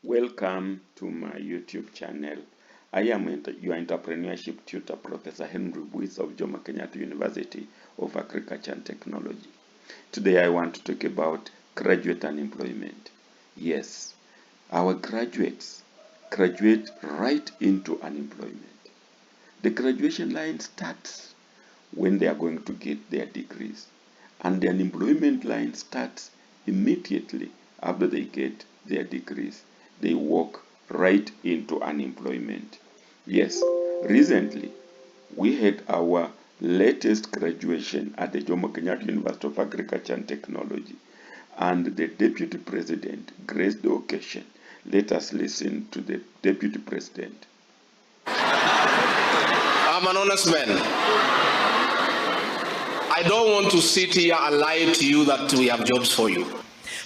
Welcome to my YouTube channel. I am your entrepreneurship tutor, Professor Henry Buis of Jomo Kenyatta University of Agriculture and Technology. Today I want to talk about graduate unemployment. Yes, our graduates graduate right into unemployment. The graduation line starts when they are going to get their degrees, and the unemployment line starts immediately after they get their degrees. They walk right into unemployment. Yes, recently we had our latest graduation at the Jomo Kenyatta University of Agriculture and Technology, and the Deputy President graced the occasion. Let us listen to the Deputy President. I'm an honest man. I don't want to sit here and lie to you that we have jobs for you.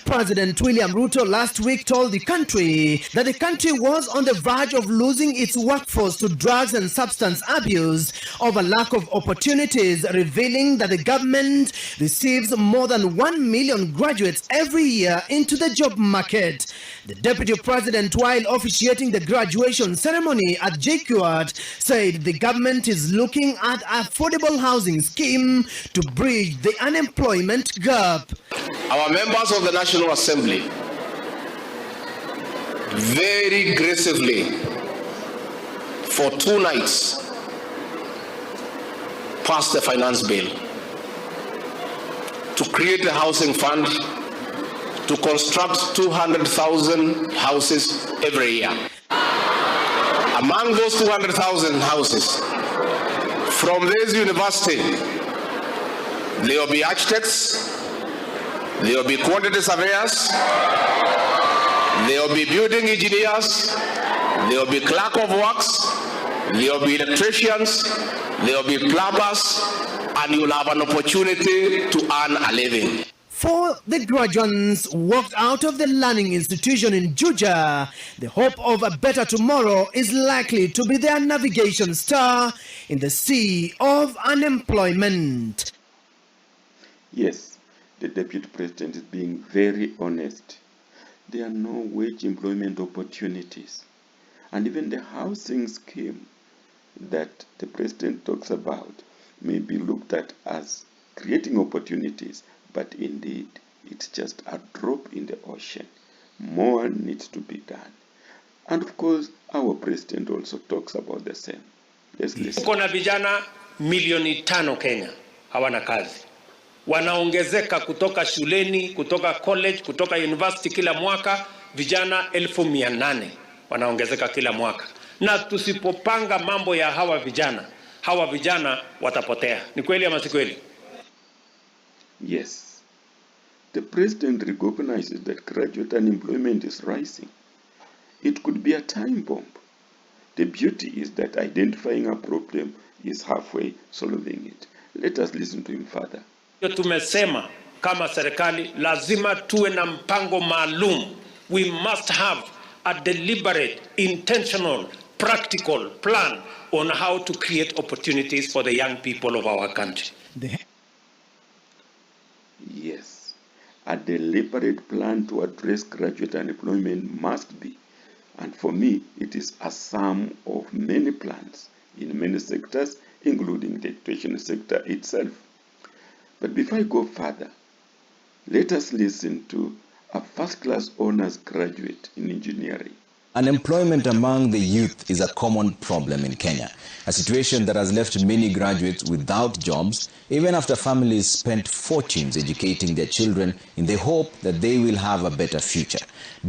President William Ruto last week told the country that the country was on the verge of losing its workforce to drugs and substance abuse over lack of opportunities, revealing that the government receives more than 1 million graduates every year into the job market. The deputy president, while officiating the graduation ceremony at JKUAT, said the government is looking at affordable housing scheme to bridge the unemployment gap. Our members of the National Assembly very aggressively for 2 nights passed the finance bill to create a housing fund to construct 200,000 houses every year. Among those 200,000 houses, from this university, there will be architects, there will be quantity surveyors, there will be building engineers, there will be clerk of works, there will be electricians, there will be plumbers, and you'll have an opportunity to earn a living. For the graduates walked out of the learning institution in Juja, the hope of a better tomorrow is likely to be their navigation star in the sea of unemployment. Yes, the Deputy President is being very honest. There are no wage employment opportunities. And even the housing scheme that the President talks about may be looked at as creating opportunities, but indeed it's just a drop in the ocean. More needs to be done. And of course, our President also talks about the same. Let's listen. Kuna vijana milioni 5 Kenya hawana kazi. Wanaongezeka kutoka shuleni, kutoka college, kutoka university kila mwaka, vijana 800,000 wanaongezeka kila mwaka. Na tusipopanga mambo ya hawa vijana watapotea. Ni kweli ama si kweli? Yes. The President recognizes that graduate unemployment is rising. It could be a time bomb. The beauty is that identifying a problem is halfway solving it. Let us listen to him further. Tumesema kama serikali lazima tuwe na mpango maalum. We must have a deliberate, intentional, practical plan on how to create opportunities for the young people of our country. Yes, a deliberate plan to address graduate unemployment must be, and for me, it is a sum of many plans in many sectors, including the education sector itself. But before I go further, let us listen to a first-class honors graduate in engineering. Unemployment among the youth is a common problem in Kenya, a situation that has left many graduates without jobs, even after families spent fortunes educating their children in the hope that they will have a better future.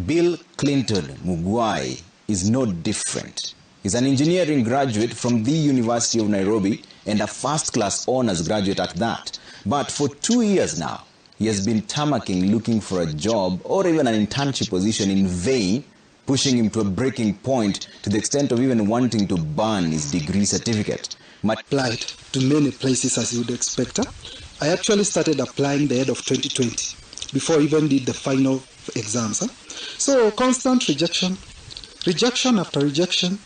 Bill Clinton Mugwai is no different. He's an engineering graduate from the University of Nairobi and a first-class honors graduate at that. But for 2 years now, he has been tamarking looking for a job or even an internship position in vain, pushing him to a breaking point to the extent of even wanting to burn his degree certificate. Applied to many places as you would expect. I actually started applying the end of 2020 before I even did the final exams. So constant rejection after rejection,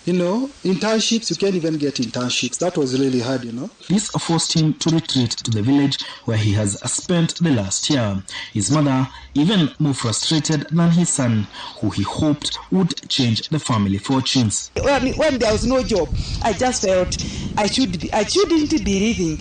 Internships, you can't even get internships. That was really hard, This forced him to retreat to the village where he has spent the last year. His mother, even more frustrated than his son, who he hoped would change the family fortunes. When there was no job, I just felt I shouldn't be living.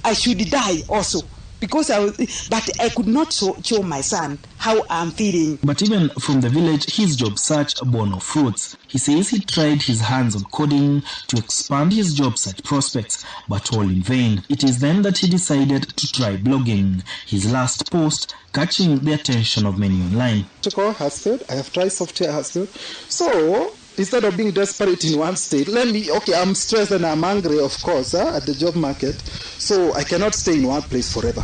I should die also. But I could not show my son how I'm feeling. But even from the village, his job search bore no fruits. He says he tried his hands on coding to expand his job search prospects, but all in vain. It is then that he decided to try blogging, his last post catching the attention of many online. I have tried software hustle. So instead of being desperate in one state, I'm stressed and I'm angry, of course, at the job market. So I cannot stay in one place forever.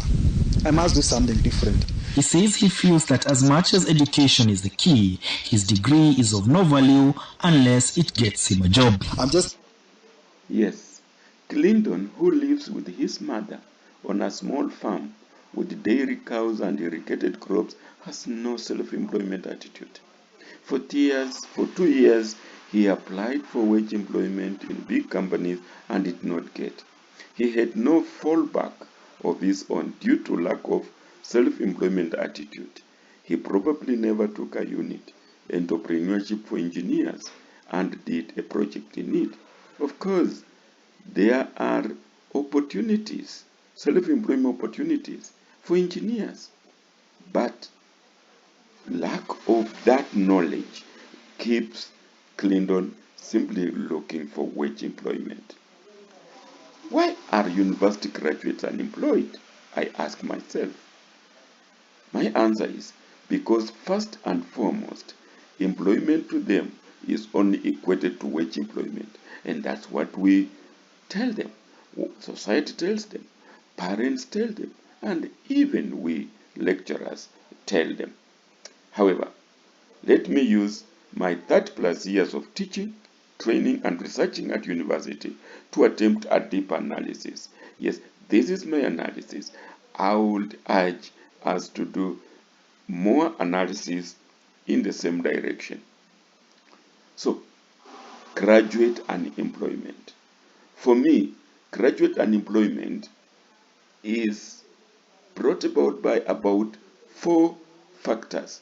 I must do something different. He says he feels that as much as education is the key, his degree is of no value unless it gets him a job. Yes, Clinton, who lives with his mother on a small farm with dairy cows and irrigated crops, has no self-employment attitude. For 2 years, he applied for wage employment in big companies and did not get. He had no fallback of his own due to lack of self-employment attitude. He probably never took a unit, entrepreneurship for engineers, and did a project in it. Of course, there are opportunities, self-employment opportunities for engineers, but lack of that knowledge keeps Clinton simply looking for wage employment. Why are university graduates unemployed? I ask myself. My answer is because first and foremost, employment to them is only equated to wage employment, and that's what we tell them. Society tells them, parents tell them, and even we lecturers tell them. However, let me use my 30+ years of teaching, training, and researching at university to attempt a deep analysis. Yes, this is my analysis. I would urge us to do more analysis in the same direction. So, graduate unemployment. For me, graduate unemployment is brought about by about 4 factors.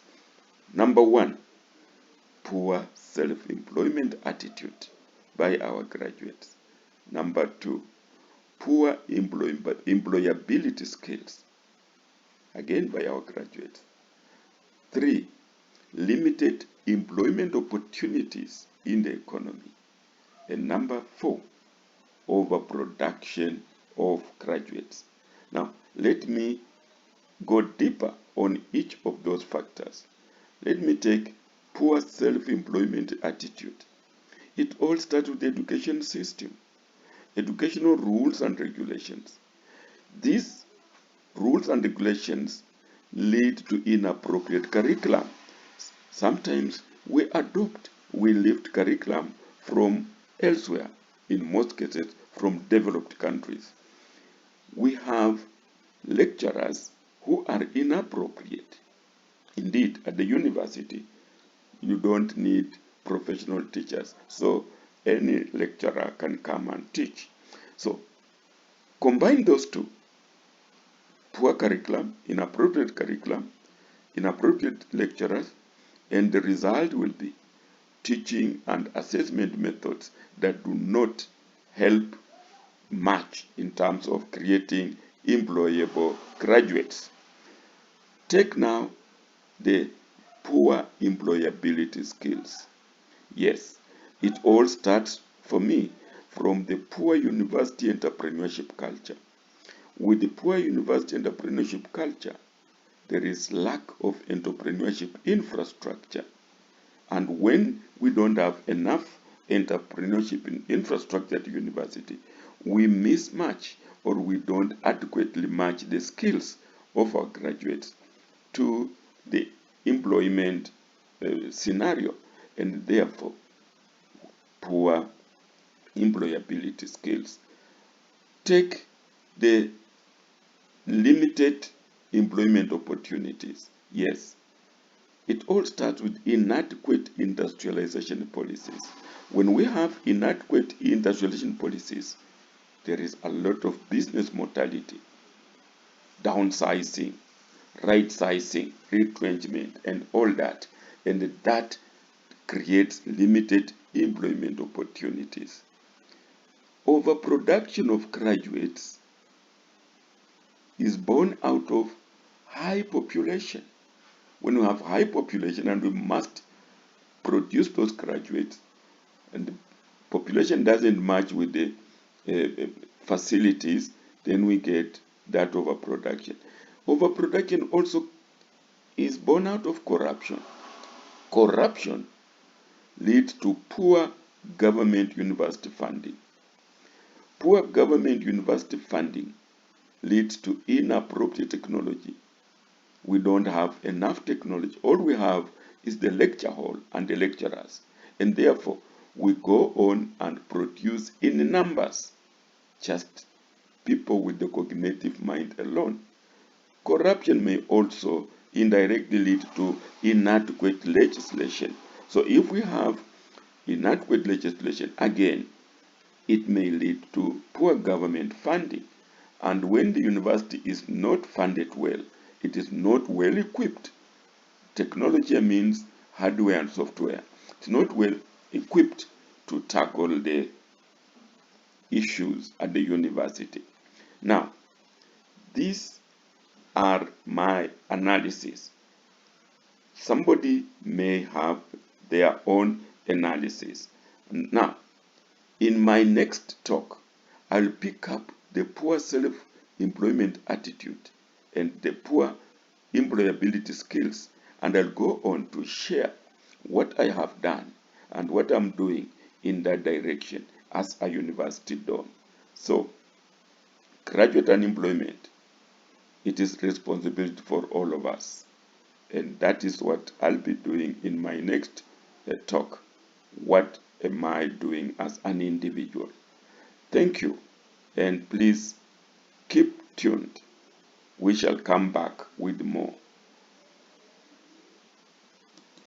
Number 1, poor self-employment attitude by our graduates. Number 2, poor employability skills, again by our graduates. 3, limited employment opportunities in the economy. And number 4, overproduction of graduates. Now, let me go deeper on each of those factors. Let me take poor self-employment attitude. It all starts with the education system, educational rules and regulations. These rules and regulations lead to inappropriate curriculum. Sometimes we lift curriculum from elsewhere, in most cases from developed countries. We have lecturers who are inappropriate. Indeed, at the university, you don't need professional teachers, so any lecturer can come and teach. So, combine those two, poor curriculum, inappropriate lecturers, and the result will be teaching and assessment methods that do not help much in terms of creating employable graduates. Take now the poor employability skills. Yes, it all starts for me from the poor university entrepreneurship culture. With the poor university entrepreneurship culture, there is lack of entrepreneurship infrastructure. And when we don't have enough entrepreneurship infrastructure at university, we mismatch or we don't adequately match the skills of our graduates to the employment scenario, and therefore poor employability skills. Take the limited employment opportunities. Yes, It all starts with inadequate industrialization policies. When we have inadequate industrialization policies, there is a lot of business mortality, downsizing, right sizing, retrenchment, and all that. And that creates limited employment opportunities. Overproduction of graduates is born out of high population. When we have high population and we must produce those graduates, and the population doesn't match with the facilities, then we get that overproduction. Overproduction also is born out of corruption. Corruption leads to poor government university funding. Poor government university funding leads to inappropriate technology. We don't have enough technology. All we have is the lecture hall and the lecturers. And therefore, we go on and produce in numbers just people with the cognitive mind alone. Corruption may also indirectly lead to inadequate legislation. So if we have inadequate legislation, again, it may lead to poor government funding. And when the university is not funded well, it is not well equipped. Technology means hardware and software. It's not well equipped to tackle the issues at the university. Now, these are my analysis. Somebody may have their own analysis. Now, in my next talk, I'll pick up the poor self-employment attitude and the poor employability skills, and I'll go on to share what I have done and what I'm doing in that direction as a university don. So, graduate unemployment, it is responsibility for all of us. And that is what I'll be doing in my next talk. What am I doing as an individual? Thank you, and please keep tuned. We shall come back with more.